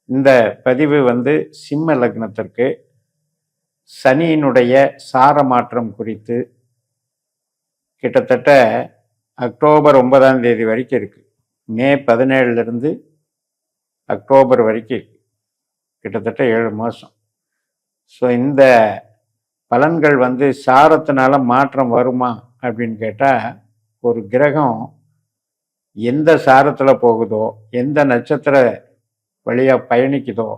இந்த பதிவு சிம்ம லக்னத்திற்கு சனியினுடைய சார மாற்றம் குறித்து கிட்டத்தட்ட அக்டோபர் 9ஆம் தேதி வரைக்கும் இருக்கு. மே 17 அக்டோபர் வரைக்கும் இருக்கு. கிட்டத்தட்ட 7 மாதம். ஸோ இந்த பலன்கள் சாரத்தினால மாற்றம் வருமா அப்படின்னு கேட்டால், ஒரு கிரகம் எந்த சாரத்தில் போகுதோ, எந்த நட்சத்திர வழியாக பயணிக்குதோ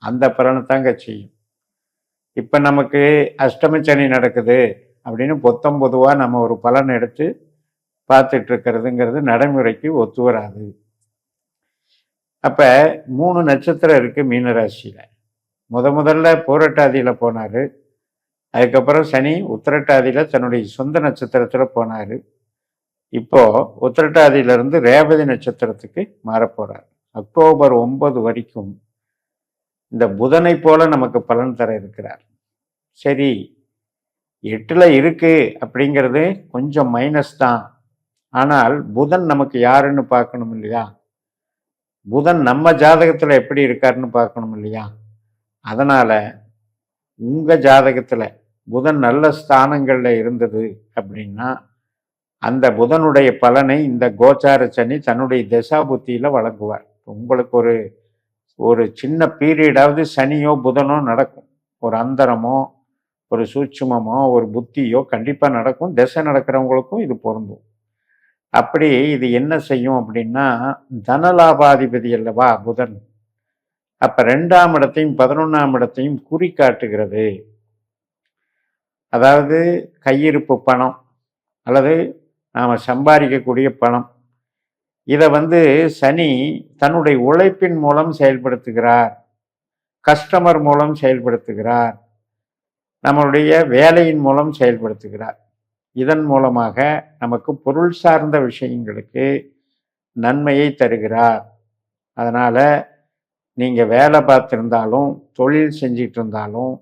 அந்த பலனை தாங்க செய்யும். இப்போ நமக்கு அஷ்டம சனி நடக்குது அப்படின்னு பொதுவாக நம்ம ஒரு பலன் எடுத்து பார்த்துட்டு இருக்கிறதுங்கிறது நடைமுறைக்கு ஒத்து வராது. அப்போ 3 நட்சத்திரம் இருக்குது மீனராசியில். முதல்ல பூரட்டாதியில் போனார். அதுக்கப்புறம் சனி உத்திரட்டாதியில் தன்னுடைய சொந்த நட்சத்திரத்தில் போனார். இப்போது உத்திரட்டாதியிலிருந்து ரேவதி நட்சத்திரத்துக்கு மாறப்போகிறார். அக்டோபர் 9 வரைக்கும் இந்த புதனை போல நமக்கு பலன் தர இருக்கிறார். சரி, 8ல் இருக்கு அப்படிங்கிறது கொஞ்சம் மைனஸ் தான். ஆனால் புதன் நமக்கு யாருன்னு பார்க்கணும் இல்லையா? புதன் நம்ம ஜாதகத்தில் எப்படி இருக்காருன்னு பார்க்கணும் இல்லையா? அதனால் உங்கள் ஜாதகத்தில் புதன் நல்ல ஸ்தானங்களில் இருந்தது அப்படின்னா அந்த புதனுடைய பலனை இந்த கோச்சார சனி தன்னுடைய தசா புத்தியில் வழங்குவார். உங்களுக்கு ஒரு சின்ன பீரியடாவது சனியோ புதனோ நடக்கும். ஒரு அந்தரமோ ஒரு சூட்சுமமோ ஒரு புத்தியோ கண்டிப்பாக நடக்கும். திசை நடக்கிறவங்களுக்கும் இது பொருந்தும். அப்படி இது என்ன செய்யும் அப்படின்னா, தனலாபாதிபதி அல்லவா புதன். அப்போ 2ஆம் இடத்தையும் 11ஆம் இடத்தையும் குறி காட்டுகிறது. அதாவது கையிருப்பு பணம் அல்லது நாம் சம்பாதிக்கக்கூடிய பணம், இதை சனி தன்னுடைய உழைப்பின் மூலம் செயல்படுத்துகிறார், கஸ்டமர் மூலம் செயல்படுத்துகிறார், நம்மளுடைய வேலையின் மூலம் செயல்படுத்துகிறார். இதன் மூலமாக நமக்கு பொருள் சார்ந்த விஷயங்களுக்கு நன்மையை தருகிறார். அதனால் நீங்கள் வேலை பார்த்துருந்தாலும், தொழில் செஞ்சிட்டு இருந்தாலும்,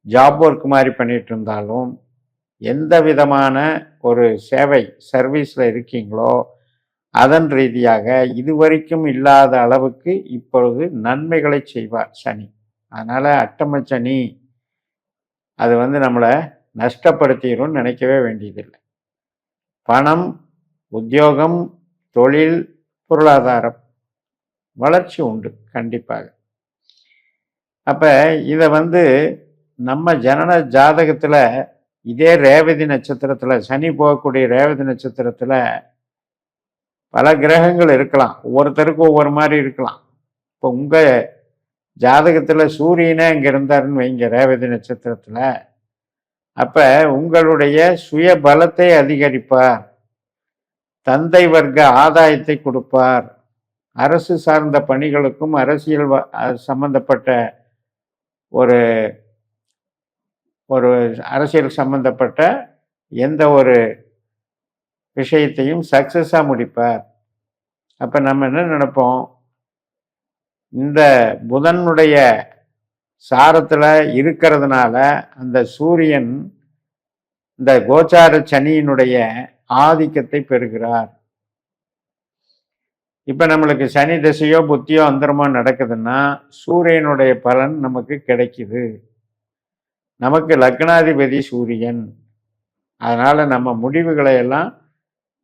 ஜாப் ஒர்க் மாதிரி பண்ணிட்டு இருந்தாலும், எந்த விதமான ஒரு சேவை சர்வீஸில் இருக்கீங்களோ அதன் ரீதியாக இதுவரைக்கும் இல்லாத அளவுக்கு இப்பொழுது நன்மைகளை செய்வார் சனி. அதனால் அட்டம சனி அது நம்மளை நஷ்டப்படுத்திடும் நினைக்கவே வேண்டியதில்லை. பணம், உத்தியோகம், தொழில், பொருளாதாரம் வளர்ச்சி உண்டு கண்டிப்பாக. அப்போ இதை நம்ம ஜனன ஜாதகத்தில் இதே ரேவதி நட்சத்திரத்தில் சனி போகக்கூடிய ரேவதி நட்சத்திரத்தில் பல கிரகங்கள் இருக்கலாம். ஒவ்வொருத்தருக்கும் ஒவ்வொரு மாதிரி இருக்கலாம். இப்போ உங்கள் ஜாதகத்தில் சூரியனே இங்கே இருந்தாருன்னு வைங்க ரேவதி நட்சத்திரத்தில், அப்போ உங்களுடைய சுய பலத்தை அதிகரிப்பார், தந்தை வர்க்க ஆதாயத்தை கொடுப்பார், அரசு சார்ந்த பணிகளுக்கும் அரசியல் சம்பந்தப்பட்ட ஒரு அரசியல் சம்பந்தப்பட்ட எந்த ஒரு விஷயத்தையும் சக்ஸஸாக முடிப்பார். அப்போ நம்ம என்ன நினைப்போம், இந்த புதனுடைய சாரத்தில் இருக்கிறதுனால அந்த சூரியன் இந்த கோச்சார சனியினுடைய ஆதிக்கத்தை பெறுகிறார். இப்போ நம்மளுக்கு சனி திசையோ புத்தியோ அந்தரமோ நடக்குதுன்னா சூரியனுடைய பலன் நமக்கு கிடைக்குது. நமக்கு லக்னாதிபதி சூரியன். அதனால் நம்ம முடிவுகளை எல்லாம்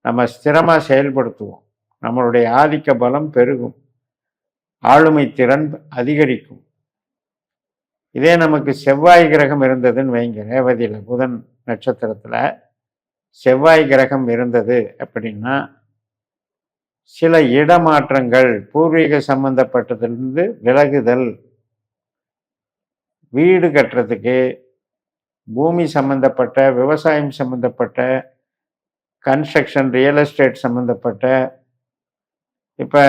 நம்ம ஸ்திரமாக செயல்படுத்துவோம். நம்மளுடைய ஆதிக்க பலம் பெருகும், ஆளுமை திறன் அதிகரிக்கும். இதே நமக்கு செவ்வாய் கிரகம் இருந்ததுன்னு வைங்க, ரேவதியில் புதன் நட்சத்திரத்தில் செவ்வாய் கிரகம் இருந்தது அப்படின்னா சில இடமாற்றங்கள், பூர்வீக சம்பந்தப்பட்டதிலிருந்து விலகுதல், வீடு கட்டுறதுக்கு, பூமி சம்பந்தப்பட்ட, விவசாயம் சம்பந்தப்பட்ட, கன்ஸ்ட்ரக்ஷன், ரியல் எஸ்டேட் சம்மந்தப்பட்ட, இப்போ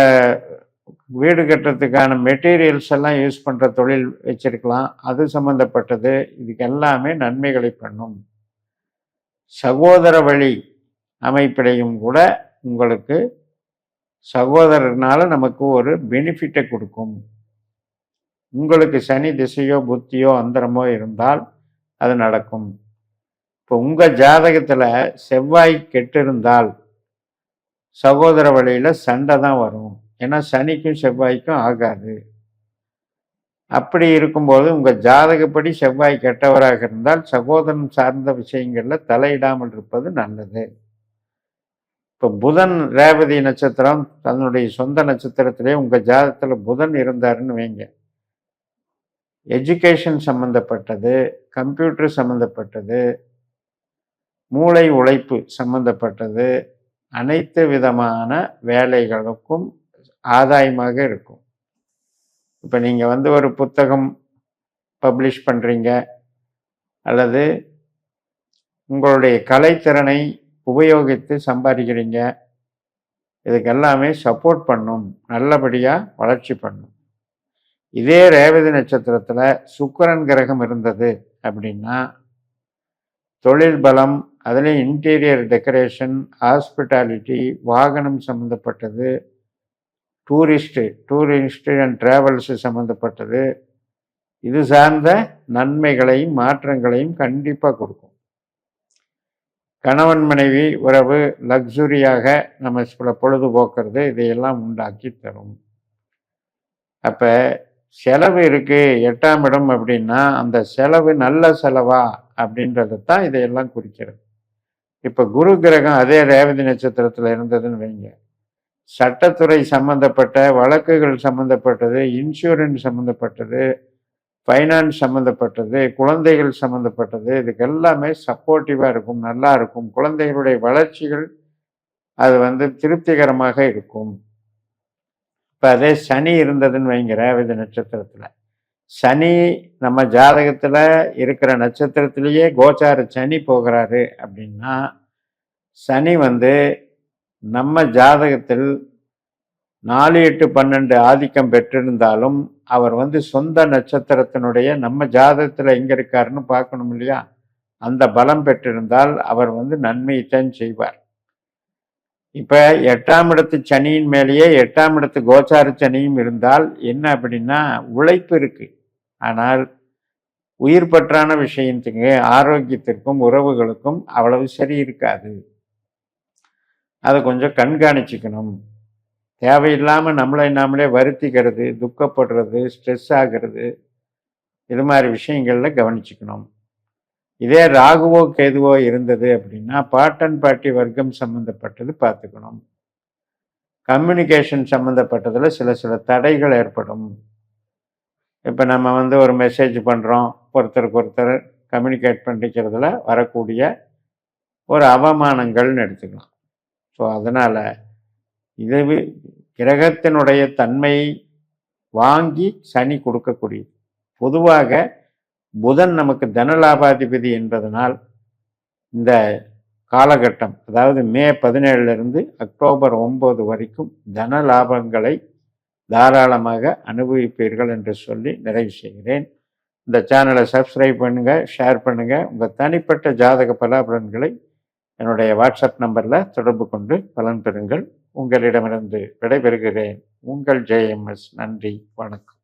வீடு கட்டுறதுக்கான மெட்டீரியல்ஸ் எல்லாம் யூஸ் பண்ணுற தொழில் வச்சிருக்கலாம், அது சம்மந்தப்பட்டது. இதுக்கு எல்லாமே நன்மைகளை பண்ணும். சகோதர வழி அமைப்பிலையும் கூட உங்களுக்கு சகோதரனால நமக்கு ஒரு பெனிஃபிட்டை கொடுக்கும். உங்களுக்கு சனி திசையோ புத்தியோ அந்தரமோ இருந்தால் அது நடக்கும். இப்போ உங்கள் ஜாதகத்தில் செவ்வாய் கெட்டிருந்தால் சகோதர வழியில் சண்டை தான் வரும். ஏன்னா சனிக்கும் செவ்வாய்க்கும் ஆகாது. அப்படி இருக்கும்போது உங்கள் ஜாதகப்படி செவ்வாய் கெட்டவராக இருந்தால் சகோதரன் சார்ந்த விஷயங்களில் தலையிடாமல் இருப்பது நல்லது. இப்போ புதன் ரேவதி நட்சத்திரம் தன்னுடைய சொந்த நட்சத்திரத்திலே உங்கள் ஜாதகத்தில் புதன் இருந்தாருன்னு வைங்க, எஜுகேஷன் சம்மந்தப்பட்டது, கம்ப்யூட்டர் சம்மந்தப்பட்டது, மூளை உழைப்பு சம்மந்தப்பட்டது, அனைத்து விதமான வேலைகளுக்கும் ஆதாயமாக இருக்கும். இப்போ நீங்கள் ஒரு புத்தகம் பப்ளிஷ் பண்ணுறீங்க அல்லது உங்களுடைய கலைத்திறனை உபயோகித்து சம்பாதிக்கிறீங்க, இதுக்கெல்லாமே சப்போர்ட் பண்ணும், நல்லபடியாக வளர்ச்சி பண்ணும். இதே ரேவதி நட்சத்திரத்தில் சுக்கிரன் கிரகம் இருந்தது அப்படின்னா தொழில் பலம், அதில் இன்டீரியர் டெக்கரேஷன், ஹாஸ்பிட்டாலிட்டி, வாகனம் சம்மந்தப்பட்டது, டூரிஸ்ட் அண்ட் டிராவல்ஸு சம்மந்தப்பட்டது, இது சார்ந்த நன்மைகளையும் மாற்றங்களையும் கண்டிப்பாக கொடுக்கும். கணவன் மனைவி உறவு லக்ஸுரியாக நம்ம சில பொழுதுபோக்குறது இதையெல்லாம் உண்டாக்கி தரும். அப்போ செலவு இருக்குது 8ஆம் இடம் அப்படின்னா அந்த செலவு நல்ல செலவா அப்படின்றது தான் இதையெல்லாம் குறிக்கிறது. இப்போ குரு கிரகம் அதே ரேவதி நட்சத்திரத்தில் இருந்ததுன்னு வைங்க, சட்டத்துறை சம்மந்தப்பட்ட வழக்குகள் சம்மந்தப்பட்டது, இன்சூரன்ஸ் சம்மந்தப்பட்டது, ஃபைனான்ஸ் சம்மந்தப்பட்டது, குழந்தைகள் சம்மந்தப்பட்டது, இதுக்கு எல்லாமே சப்போர்ட்டிவாக இருக்கும், நல்லா இருக்கும். குழந்தைகளுடைய வளர்ச்சிகள் அது திருப்திகரமாக இருக்கும். இப்போ அதே சனி இருந்ததுன்னு வைங்க ரேவதி நட்சத்திரத்தில், சனி நம்ம ஜாதகத்தில் இருக்கிற நட்சத்திரத்திலேயே கோச்சார சனி போகிறாரு அப்படின்னா சனி நம்ம ஜாதகத்தில் 4, 8, 12 ஆதிக்கம் பெற்றிருந்தாலும் அவர் சொந்த நட்சத்திரத்தினுடைய நம்ம ஜாதகத்தில் எங்கே இருக்காருன்னு பார்க்கணும் இல்லையா, அந்த பலம் பெற்றிருந்தால் அவர் நன்மையைத்தான் செய்வார். இப்போ 8ஆம் இடத்து சனியின் மேலேயே 8ஆம் இடத்து கோச்சார சனியும் இருந்தால் என்ன அப்படின்னா உழைப்பு இருக்குது, ஆனால் உயிர் பற்றான விஷயத்துக்கு ஆரோக்கியத்திற்கும் உறவுகளுக்கும் அவ்வளவு சரி இருக்காது. அதை கொஞ்சம் கண்காணிச்சுக்கணும். தேவையில்லாமல் நம்மளை நாமளே வருத்திக்கிறது, துக்கப்படுறது, ஸ்ட்ரெஸ் ஆகிறது, இது மாதிரி விஷயங்களில் கவனிச்சுக்கணும். இதே ராகுவோ கேதுவோ இருந்தது அப்படின்னா பாட்டன் பாட்டி வர்க்கம் சம்மந்தப்பட்டது பார்த்துக்கணும். கம்யூனிகேஷன் சம்மந்தப்பட்டதில் சில தடைகள் ஏற்படும். இப்போ நம்ம ஒரு மெசேஜ் பண்ணுறோம், ஒருத்தருக்கு ஒருத்தர் கம்யூனிகேட் பண்ணிக்கிறதுல வரக்கூடிய ஒரு அவமானங்கள்னு எடுத்துக்கலாம். ஸோ அதனால் இது கிரகத்தினுடைய தன்மையை வாங்கி சனி கொடுக்கக்கூடியது. பொதுவாக புதன் நமக்கு தனலாபாதிபதி என்பதனால் இந்த காலகட்டம், அதாவது மே 17 அக்டோபர் 9 வரைக்கும் தன லாபங்களை தாராளமாக அனுபவிப்பீர்கள் என்று சொல்லி நிறைவு செய்கிறேன். இந்த சேனலை சப்ஸ்கிரைப் பண்ணுங்கள், ஷேர் பண்ணுங்கள். உங்கள் தனிப்பட்ட ஜாதக பலாபலன்களை என்னுடைய வாட்ஸ்அப் நம்பரில் தொடர்பு கொண்டு பலன் பெறுங்கள். உங்களிடமிருந்து விடைபெறுகிறேன். உங்கள் JMS. நன்றி, வணக்கம்.